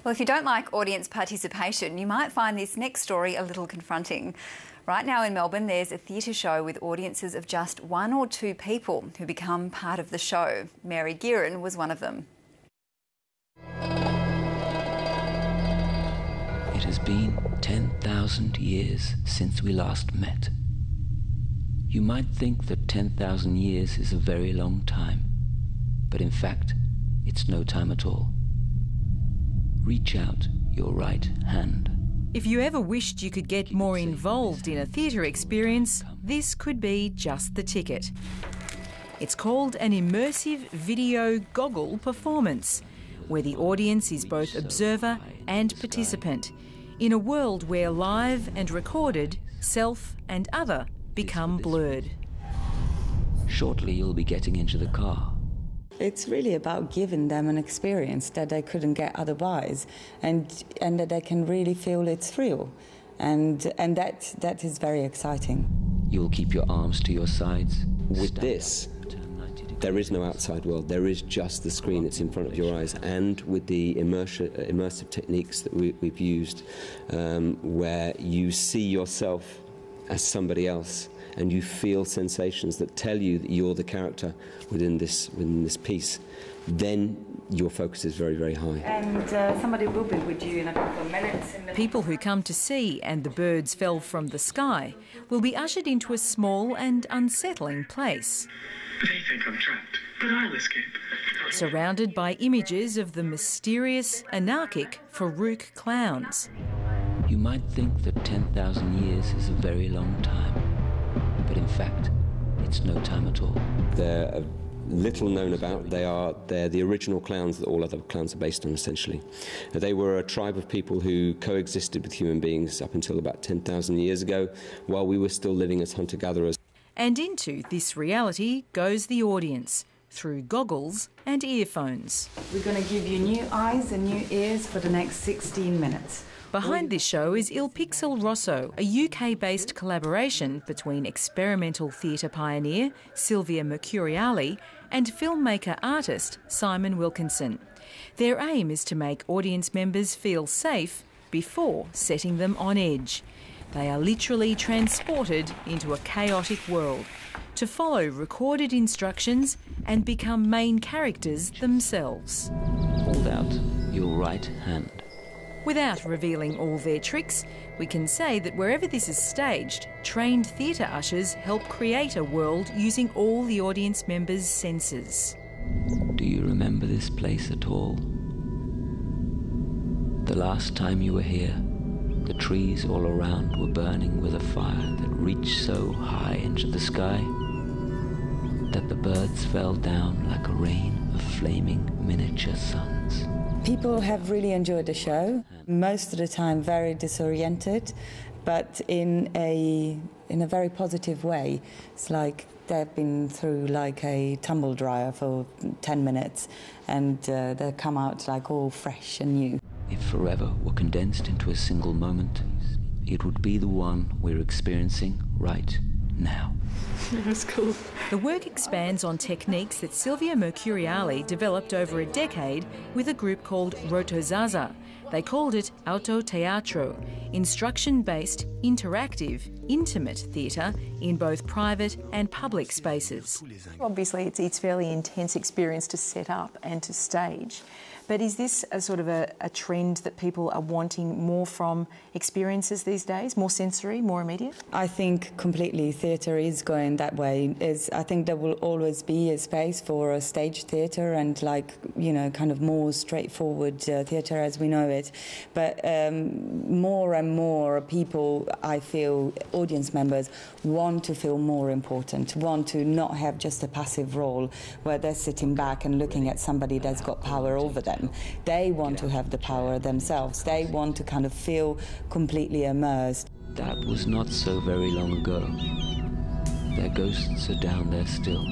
Well, if you don't like audience participation, you might find this next story a little confronting. Right now in Melbourne, there's a theatre show with audiences of just 1 or 2 people who become part of the show. Mary Gearan was one of them. It has been 10,000 years since we last met. You might think that 10,000 years is a very long time, but in fact, it's no time at all. Reach out your right hand. If you ever wished you could get more involved in a theatre experience, this could be just the ticket. It's called an immersive video goggle performance, where the audience is both observer and participant, in a world where live and recorded, self and other become blurred. Shortly you'll be getting into the car. It's really about giving them an experience that they couldn't get otherwise, and that they can really feel it's real, and that is very exciting. You'll keep your arms to your sides. With this, there is no outside world. There is just the screen that's in front of your eyes, and with the immersive techniques that we've used, where you see yourself as somebody else, and you feel sensations that tell you that you're the character within this piece, then your focus is very, very high. And somebody will be with you in a couple of minutes. People who come to see And the Birds Fell from the Sky will be ushered into a small and unsettling place. They think I'm trapped, but I'll escape. Surrounded by images of the mysterious, anarchic Farouk clowns. You might think that 10,000 years is a very long time, but in fact, it's no time at all. They're little known about. They're the original clowns that all other clowns are based on, essentially. They were a tribe of people who coexisted with human beings up until about 10,000 years ago, while we were still living as hunter-gatherers. And into this reality goes the audience, through goggles and earphones. We're going to give you new eyes and new ears for the next 16 minutes. Behind this show is Il Pixel Rosso, a UK-based collaboration between experimental theatre pioneer Silvia Mercuriali and filmmaker-artist Simon Wilkinson. Their aim is to make audience members feel safe before setting them on edge. They are literally transported into a chaotic world to follow recorded instructions and become main characters themselves. Hold out your right hand. Without revealing all their tricks, we can say that wherever this is staged, trained theatre ushers help create a world using all the audience members' senses. Do you remember this place at all? The last time you were here, the trees all around were burning with a fire that reached so high into the sky that the birds fell down like a rain of flaming miniature suns. People have really enjoyed the show, most of the time very disoriented, but in a very positive way. It's like they've been through like a tumble dryer for 10 minutes and they come out like all fresh and new. If forever were condensed into a single moment, it would be the one we're experiencing right now. That was cool. The work expands on techniques that Silvia Mercuriali developed over a decade with a group called Rotozaza. They called it Autoteatro, instruction-based, interactive, intimate theatre in both private and public spaces. Obviously, it's fairly intense experience to set up and to stage. But is this a sort of a trend that people are wanting more from experiences these days, more sensory, more immediate? I think completely theatre is going that way. I think there will always be a space for a stage theatre and kind of more straightforward theatre as we know it. But more and more people, I feel, audience members, want to feel more important, want to not have just a passive role where they're sitting back and looking at somebody that's got power over them. They want to have the power themselves. They want to kind of feel completely immersed. That was not so very long ago. Their ghosts are down there still.